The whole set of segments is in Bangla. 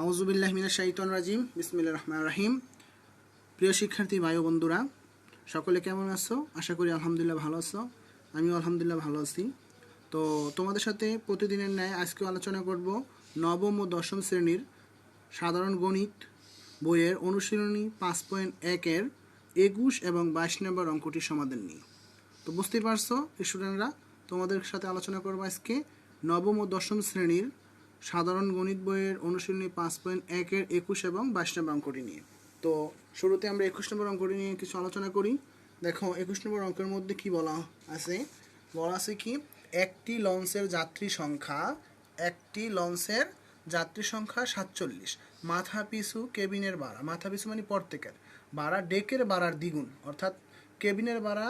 আউযুবিল্লাহি মিনাশ শাইতানির রাজিম বিসমিল্লাহির রহমানির রহিম। প্রিয় শিক্ষার্থী ভাই ও বন্ধুরা, সকলে কেমন আছো? আশা করি আলহামদুলিল্লাহ ভালো আছো। আমিও আলহামদুলিল্লাহ ভালো আছি। তো তোমাদের সাথে প্রতিদিনের ন্যায় আজকে আলোচনা করব নবম ও দশম শ্রেণীর সাধারণ গণিত বইয়ের অনুশীলনী 5.1-এর 21 এবং 22 নম্বর অঙ্কটির সমাধান নিয়ে। তো বুঝতেই পারছো স্টুডেন্টরা, তোমাদের সাথে আলোচনা করবো আজকে নবম ও দশম শ্রেণীর সাধারণ গণিত বইয়ের অনুশীলনী 5.1-এর 21 এবং 22 নম্বর অঙ্কটি নিয়ে। তো শুরুতে আমরা 21 নম্বর অঙ্কটি নিয়ে কিছু আলোচনা করি। দেখো 21 নম্বর অঙ্কের মধ্যে কি বলা আছে? বলা আছে কি, একটি লঞ্চের যাত্রী সংখ্যা 47, মাথা পিছু কেবিনের ভাড়া, মাথা পিছু মানে প্রত্যেকের ভাড়া ডেকের ভাড়ার দ্বিগুণ, অর্থাৎ কেবিনের ভাড়া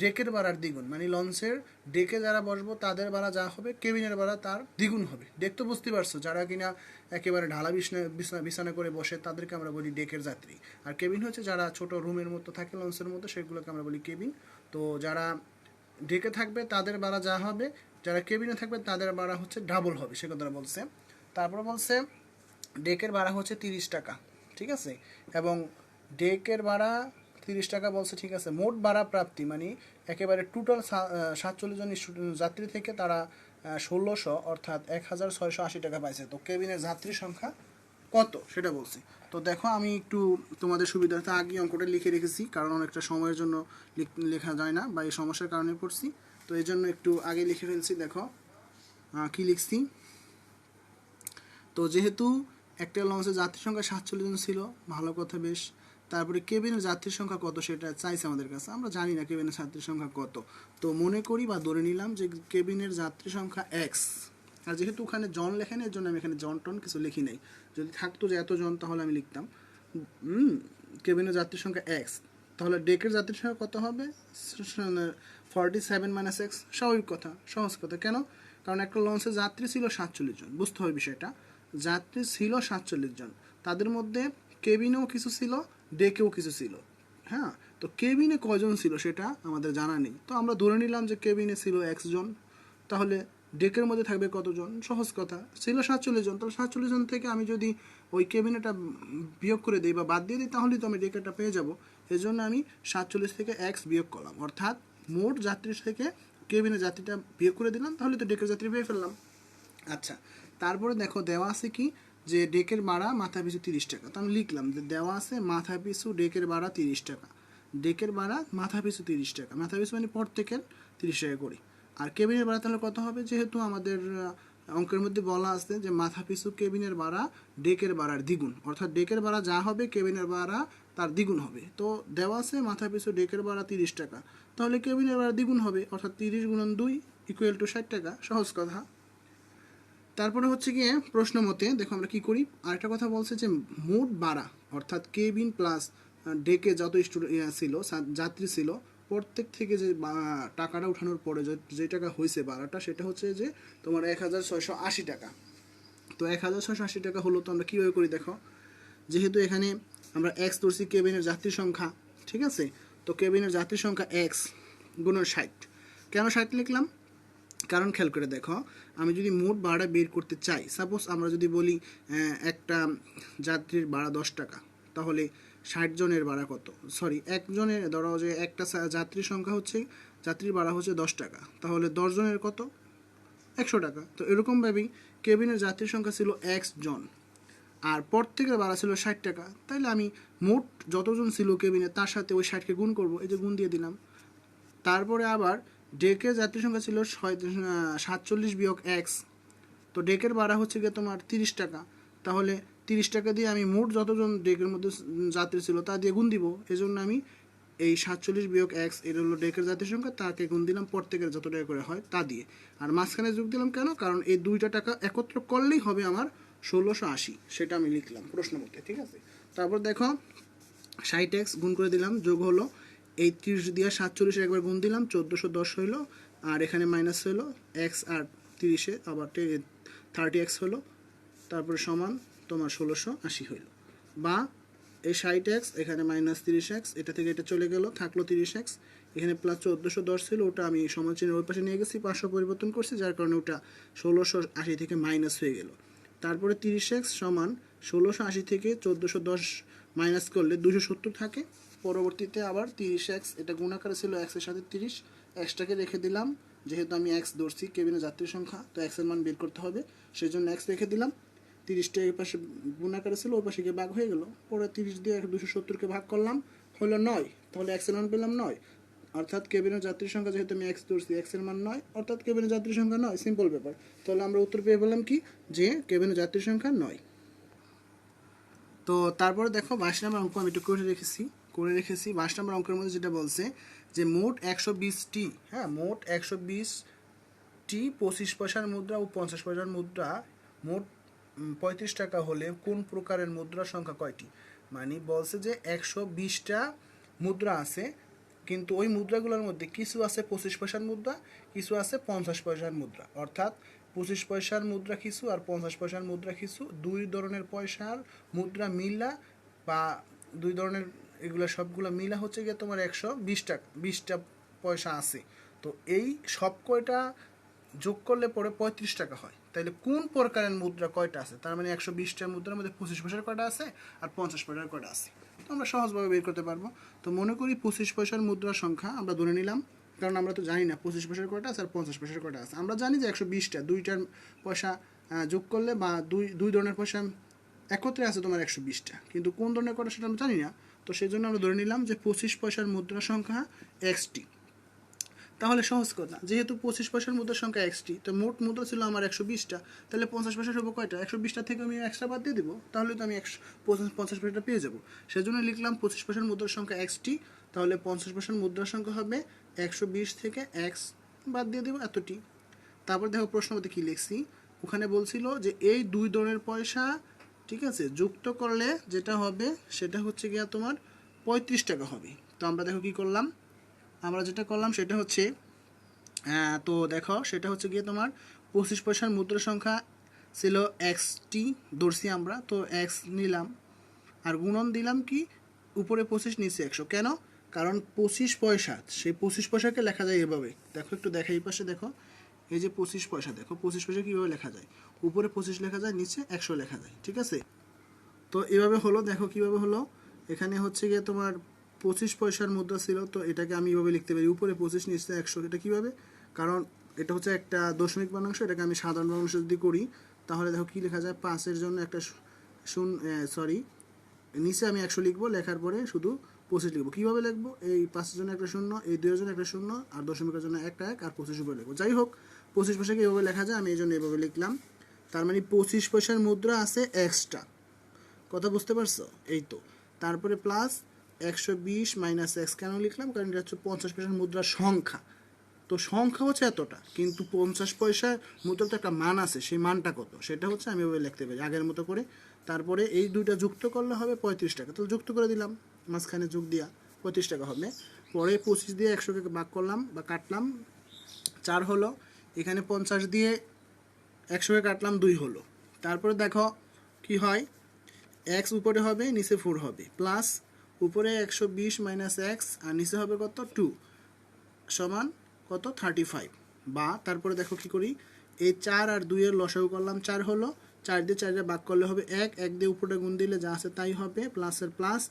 ডেকের ভাড়ার দ্বিগুণ, মানে লঞ্চের ডেকে যারা বসবো তাদের ভাড়া যা হবে কেবিনের ভাড়া তার দ্বিগুণ হবে। ডেক তো বুঝতে পারছো, যারা কিনা একেবারে ঢালা বিছানা করে বসে তাদেরকে আমরা বলি ডেকের যাত্রী। আর কেবিন হচ্ছে যারা ছোট রুমের মতো থাকে লঞ্চের মধ্যে, সেগুলোকে আমরা বলি কেবিন। তো যারা ডেকে থাকবে তাদের ভাড়া যা হবে, যারা কেবিনে থাকবে তাদের ভাড়া হচ্ছে ডাবল হবে, সে কথাটা বলছে। তারপরে বলছে ডেকের ভাড়া হচ্ছে 30 টাকা, ঠিক আছে, এবং ডেকের ভাড়া 30 টাকা বলছে, ঠিক আছে। মোট ভাড়া প্রাপ্তি মানে একেবারে টোটাল 47 জন যাত্রী থেকে তারা 1600 অর্থাৎ 1680 টাকা পাইছে। তো কেবিনের যাত্রী সংখ্যা কত সেটা বলছি। তো দেখো আমি একটু তোমাদের সুবিধার্থে আগে অঙ্কটা লিখে রেখেছি, কারণ অনেকটা সময়ের জন্য লেখা যায় না বা এই সমস্যার কারণে পড়ছি, তো এই জন্য একটু আগে লিখে ফেলছি। দেখো কি লিখছি। তো যেহেতু একটা লঞ্চের যাত্রীর সংখ্যা 47 জন ছিল, ভালো কথা, বেশ। তারপরে কেবিনের যাত্রীর সংখ্যা কত সেটা চাইছে আমাদের কাছে, আমরা জানি না কেবিনের যাত্রীর সংখ্যা কত। তো মনে করি বা ধরে নিলাম যে কেবিনের যাত্রী সংখ্যা এক্স। আর যেহেতু ওখানে জন লেখে নেই, এর জন্য আমি এখানে জন টন কিছু লিখি নাই। যদি থাকতো যে এত জন তাহলে আমি লিখতাম কেবিনের যাত্রীর সংখ্যা এক্স। তাহলে ডেকের যাত্রীর সংখ্যা কত হবে? 47 - x। স্বাভাবিক কথা, সহজ কথা। কেন? কারণ একটা লঞ্চে যাত্রী ছিল 47 জন, বুঝতে হবে বিষয়টা। যাত্রী ছিল 47 জন, তাদের মধ্যে কেবিনেও কিছু ছিল, ডেকেও কিছু ছিল। হ্যাঁ, তো কেবিনে কজন ছিল সেটা আমাদের জানা নেই, তো আমরা ধরে নিলাম যে কেবিনে ছিল x জন। তাহলে ডেকের মধ্যে থাকবে কতজন? সহজ কথা, ছিল 47 জন। তাহলে 47 জন থেকে আমি যদি ওই কেবিনেটা বিয়োগ করে দিই বা বাদ দিয়ে দিই, তাহলেই তো আমি ডেকেরটা পেয়ে যাব। এই জন্য আমি 47 থেকে x বিয়োগ করলাম, অর্থাৎ মোট যাত্রী থেকে কেবিনের যাত্রীটা বিয়োগ করে দিলাম, তাহলে তো ডেকের যাত্রী পেয়ে ফেললাম। আচ্ছা, তারপরে দেখো দেওয়া আছে কি, যে ডেকের ভাড়া মাথা পিছু 30 টাকা। তো আমি লিখলাম যে দেওয়া আছে মাথা পিছু ডেকের ভাড়া 30 টাকা। ডেকের ভাড়া মাথা পিছু 30 টাকা, মাথা পিছু মানে প্রত্যেকের 30 টাকা করে। আর কেবিনের ভাড়া তাহলে কত হবে? যেহেতু আমাদের অঙ্কের মধ্যে বলা আছে যে মাথা পিছু কেবিনের ভাড়া ডেকের ভাড়ার দ্বিগুণ, অর্থাৎ ডেকের ভাড়া যা হবে কেবিনের ভাড়া তার দ্বিগুণ হবে। তো দেওয়া আছে মাথা পিছু ডেকের ভাড়া 30 টাকা, তাহলে কেবিনের ভাড়া দ্বিগুণ হবে, অর্থাৎ 30 × 2 = 60 টাকা। সহজ কথা। তারপরে হচ্ছে গিয়ে প্রশ্ন মতে দেখো আমরা কি করি। আরেকটা কথা বলছে যে মোট ভাড়া, অর্থাৎ কেবিন প্লাস ডেকে যত ছিল যাত্রী ছিল, প্রত্যেক থেকে যে টাকাটা উঠানোর পরে যে টাকা হয়েছে ভাড়াটা, সেটা হচ্ছে যে তোমার 1680 টাকা। তো 1680 টাকা হলো, তো আমরা কীভাবে করি দেখো। যেহেতু এখানে আমরা এক্স ধরছি কেবিনের যাত্রী সংখ্যা, ঠিক আছে, তো কেবিনের যাত্রী সংখ্যা এক্স গুণন 60। কেন 60 লিখলাম? কারণ খেয়াল করে দেখো, আমি যদি মোট ভাড়া বের করতে চাই, সাপোজ আমরা যদি বলি একটা যাত্রীর ভাড়া 10 টাকা, তাহলে 60 জনের ভাড়া কত? সরি, একজনের, ধরো যে একটা যাত্রীর সংখ্যা হচ্ছে, যাত্রীর ভাড়া হচ্ছে 10 টাকা, তাহলে 10 জনের কত? 100 টাকা। তো এরকমভাবেই কেবিনের যাত্রীর সংখ্যা ছিল x জন, আর প্রত্যেকের ভাড়া ছিল 60 টাকা। তাইলে আমি মোট যতজন ছিল কেবিনে তার সাথে ওই 60কে গুণ করবো, এই যে গুণ দিয়ে দিলাম। তারপরে আবার ডেকের যাত্রী সংখ্যা ছিল 47 বিয়োগ x, তো ডেকের ভাড়া হচ্ছে গিয়ে তোমার 30 টাকা। তাহলে 30 টাকা দিয়ে আমি মোট যতজন ডেকের মধ্যে যাত্রী ছিল তা দিয়ে গুণ দিব। এই জন্য আমি এই 47 বিয়োগ x, এটা হলো ডেকের যাত্রীর সংখ্যা, তাকে গুণ দিলাম প্রত্যেকের যত টাকা করে হয় তা দিয়ে। আর মাঝখানে যোগ দিলাম কেন? কারণ এই দুইটা টাকা একত্র করলেই হবে আমার 1680, সেটা আমি লিখলাম প্রশ্ন মতে, ঠিক আছে। তারপর দেখো 60x গুণ করে দিলাম, যোগ হলো এই 30 দিয়ে 47 একবার গুণ দিলাম, 1410 হইলো। আর এখানে মাইনাস হইলো এক্স, আর 30-এ আবার 30x হলো, তারপরে সমান তোমার 1680 হইলো। বা এই 60x এখানে মাইনাস 30x, এটা থেকে এটা চলে গেল, থাকলো 30x, এখানে প্লাস 1410 ছিল, ওটা আমি সমান চিহ্নের ওই পাশে নিয়ে গেছি, 500 পরিবর্তন করছি, যার কারণে ওটা 1680 থেকে মাইনাস হয়ে গেল। তারপরে 30x সমান 1680 থেকে 1410 মাইনাস করলে 270 থাকে। পরবর্তীতে আবার 30x, এটা গুণ আকারে ছিল x এর সাথে 30, xটাকে রেখে দিলাম, যেহেতু আমি x ধরছি কেবিনের যাত্রী সংখ্যা, তো x এর মান বের করতে হবে, সেই জন্য x রেখে দিলাম। 30টা এই পাশে গুণ আকারে ছিল, ওই পাশে গিয়ে ভাগ হয়ে গেল। পরে 30 দিয়ে 270কে ভাগ করলাম, হলো 9, তাহলে x এর মান পেলাম 9। অর্থাৎ কেবিনের যাত্রীর সংখ্যা, যেহেতু আমি x ধরছি, x এর মান 9, অর্থাৎ কেবিনের যাত্রীর সংখ্যা 9। সিম্পল ব্যাপার। তাহলে আমরা উত্তর পেয়ে বললাম কি, যে কেবিনের যাত্রীর সংখ্যা 9। তো তারপরে দেখো 22 নম্বর অঙ্ক আমি একটু করে রেখেছি। 22 নম্বর অঙ্কের মধ্যে যেটা বলছে যে মোট 120টি, হ্যাঁ, মোট 120টি 25 পয়সার মুদ্রা ও 50 পয়সার মুদ্রা মোট 35 টাকা হলে কোন প্রকারের মুদ্রার সংখ্যা কয়টি? মানে বলছে যে 120টা মুদ্রা আছে, কিন্তু ওই মুদ্রাগুলোর মধ্যে কিছু আছে 25 পয়সার মুদ্রা, কিছু আছে 50 পয়সার মুদ্রা। অর্থাৎ 25 পয়সার মুদ্রা কিছু আর 50 পয়সার মুদ্রা কিছু, দুই ধরনের পয়সার মুদ্রা মিলা বা দুই ধরনের এগুলো সবগুলো মিলা হচ্ছে গিয়ে তোমার 120টা পয়সা আছে। তো এই সব কয়টা যোগ করলে পরে 35 টাকা হয়। তাইলে কোন প্রকারের মুদ্রা কয়টা আছে? তার মানে 120টার মুদ্রার মধ্যে 25 পয়সার কয়টা আছে আর 50 পয়সার কয়টা আছে, তো আমরা সহজভাবে বের করতে পারবো। তো মনে করি 25 পয়সার মুদ্রার সংখ্যা আমরা ধরে নিলাম, কারণ আমরা তো জানি না 25 পয়সার কয়টা আছে আর 50 পয়সার কয়টা আছে। আমরা জানি যে 120টা, দুইটার পয়সা যোগ করলে বা দুই ধরনের পয়সা একত্রে আছে তোমার 120টা, কিন্তু কোন ধরনের কয়টা সেটা আমরা জানি না। তো সেই জন্য আমরা ধরে নিলাম যে 25 পয়সার মুদ্রার সংখ্যা xটি। তাহলে সহজ কথা, যেহেতু 25 পয়সার মুদ্রার সংখ্যা xটি, তো মোট মুদ্রা ছিল আমার 120টা, তাহলে 50 পয়সা হবে কয়টা? 120টা থেকে আমি এক্সট্রা বাদ দিয়ে দেবো, তাহলে তো আমি 50 পয়সাটা পেয়ে যাবো। সেজন্য লিখলাম 25 পয়সার মুদ্রার সংখ্যা xটি, তাহলে 50 পয়সার মুদ্রার সংখ্যা হবে 120 থেকে x বাদ দিয়ে দেবো এতটি। তারপর দেখো প্রশ্ন মধ্যে কী লিখছি, ওখানে বলছিল যে এই দুই ধরনের পয়সা, ঠিক আছে, যুক্ত করলে যেটা হবে সেটা হচ্ছে গিয়া তোমার 35 টাকা হবে। তো আমরা দেখো কী করলাম, আমরা যেটা করলাম সেটা হচ্ছে, তো দেখো সেটা হচ্ছে গিয়ে তোমার 25 পয়সার মুদ্রা সংখ্যা ছিল xটি ধরছি আমরা, তো x নিলাম আর গুণন দিলাম কি, উপরে 25 নিচে 100। কেন? কারণ 25 পয়সা, সেই 25 পয়সাকে লেখা যায় এভাবে, দেখো একটু দেখা, এই পাশে দেখো, এই যে 25 পয়সা, দেখো 25 পয়সা কীভাবে লেখা যায়, উপরে 25 লেখা যায়, নিচে 100 লেখা যায়, ঠিক আছে। তো এভাবে হলো, দেখো কিভাবে হলো, এখানে হচ্ছে গিয়ে তোমার 25 পয়সার মুদ্রা ছিল, তো এটাকে আমি এভাবে লিখতে পারি, উপরে 25 নিচে 100। এটা কীভাবে? কারণ এটা হচ্ছে একটা দশমিক ভগ্নাংশ, এটাকে আমি সাধারণ ভগ্নাংশ যদি করি, তাহলে দেখো কী লেখা যায়, 5-এর জন্য একটা নিচে আমি 100 লিখবো, লেখার পরে শুধু 25 লিখবো। কীভাবে লিখবো? এই 5-এর জন্য একটা শূন্য, এই 2-এর জন্য একটা শূন্য, আর দশমিকের জন্য একটা 1 আর 25 উপরে লিখবো। যাই হোক, 25 পয়সাকে এভাবে লেখা যায়, আমি এই জন্য এভাবে লিখলাম। তার মানে 25 পয়সার মুদ্রা আছে এক্সট্রা, কথা বুঝতে পারছো? এই তো, তারপরে প্লাস 120 মাইনাস x কেন লিখলাম? কারণ এটা হচ্ছে 50 পয়সার মুদ্রার সংখ্যা, তো সংখ্যা হচ্ছে এতটা, কিন্তু 50 পয়সার মুদ্রার তো একটা মান আছে, সেই মানটা কত সেটা হচ্ছে আমি ওভাবে লিখতে পারি আগের মতো করে। তারপরে এই দুইটা যুক্ত করলে হবে 35 টাকা, তো যুক্ত করে দিলাম, মাঝখানে যোগ দিয়া 35 টাকা হবে। পরে 25 দিয়ে 100কে ভাগ করলাম বা কাটলাম, 4 হলো। এখানে 50 দিয়ে 100কে কাটলাম, 2 হলো। তারপরে দেখো কি হয়, x উপরে হবে, নিচে 4 হবে, প্লাস উপরে 120 মাইনাস x আর নিচে হবে কত, 2 সমান কত, 35। বা তারপরে দেখো কি করি, এই 4 আর 2 এর লসাগু করলাম, 4 হলো, 4 দিয়ে 4 ভাগ করলে হবে 1, 1 দিয়ে উপরে গুণ দিলে যা আছে তাই হবে, প্লাসের প্লাস,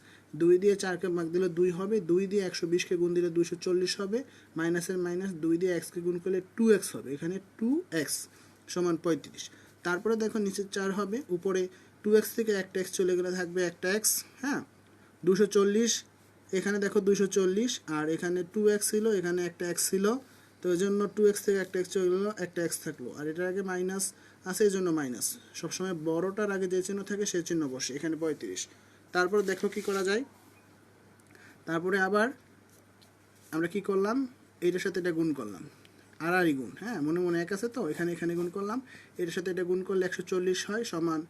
2 দিয়ে 4কে ভাগ দিলে 2 হবে, 2 দিয়ে 120কে গুণ দিলে 240 হবে, মাইনাসের মাইনাস, 2 দিয়ে xকে গুণ করলে 2x হবে, এখানে 2x সমান 35। তারপরে দেখো নিচে 4 হবে, উপরে 2x থেকে একটা x চলে গেলে থাকবে একটা x, হ্যাঁ, 240, এখানে দেখো 240, আর এখানে 2x ছিল, এখানে একটা x ছিল, তো এই জন্য 2x থেকে একটা x চলে গেলো, একটা x থাকলো, আর এটার আগে মাইনাস আছে, এই জন্য মাইনাস। সবসময় বড়টার আগে যে চিহ্ন থাকে সেই চিহ্ন বসে, এখানে 35। তারপর দেখো কি করা যায়, তারপরে আবার আমরা কি করলাম, এইটার সাথে এটা গুণ করলাম, আর গুণ, হ্যাঁ, মনে মনে এক আছে, তো এখানে এখানে গুণ করলাম, এটার সাথে এটা গুণ করলে 140 হয়, সমান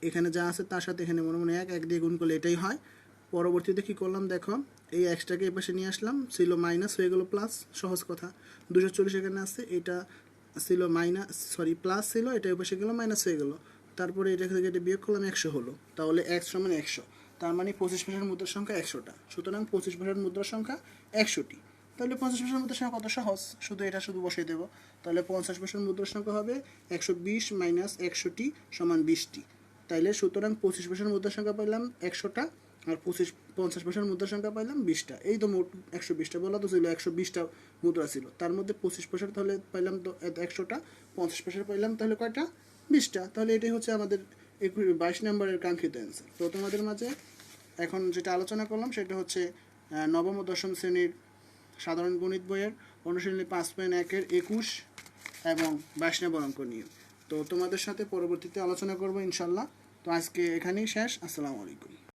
এখানে যা আছে তার সাথে এখানে মনে মনে এক দিয়ে গুণ করলে এটাই হয়। পরবর্তীতে কী করলাম, দেখো এই এক্সটাকে এই পাশে নিয়ে আসলাম, ছিল মাইনাস হয়ে গেল প্লাস, সহজ কথা, 240 এখানে আছে, এটা ছিল প্লাস ছিল, এটা এই পাশে গেল মাইনাস হয়ে গেল, তারপরে এটা থেকে এটা বিয়োগ করলাম, 100 হলো, তাহলে x সমান 100। তার মানে 25 পয়সার মুদ্রার সংখ্যা 100টা, সুতরাং 25 পয়সার মুদ্রার সংখ্যা 100টি। তাহলে 50 পয়সার মুদ্রা সংখ্যা কত সহজ, শুধু এটা শুধু বসিয়ে দেবো। তাহলে 50 পয়সার মুদ্রা সংখ্যা হবে 120 মাইনাস 100টি সমান 20টি। তাইলে সুতরাং 25 পয়সার মুদ্রা সংখ্যা পাইলাম 100টা, আর 50 পয়সার মুদ্রা সংখ্যা পাইলাম 20টা। এই তো মোট 120টা, বলা তো ছিল 120টা মুদ্রা ছিল, তার মধ্যে 25 পয়সার তাহলে পাইলাম তো 100টা, 50 পয়সার পাইলাম তাহলে কয়টা, 20টা। তাহলে এটাই হচ্ছে আমাদের 22 নম্বরের কাঙ্ক্ষিত অ্যান্সার। তো তোমাদের মাঝে এখন যেটা আলোচনা করলাম সেটা হচ্ছে নবম ও দশম শ্রেণীর সাধারণ গণিত বইয়ের অনুশীলনী 5.1-এর 21 এবং 22 নম্বর অঙ্ক নিয়ে। তো তোমাদের সাথে পরবর্তীতে আলোচনা করবো ইনশাল্লাহ। তো আজকে এখানেই শেষ। আসসালামু আলাইকুম।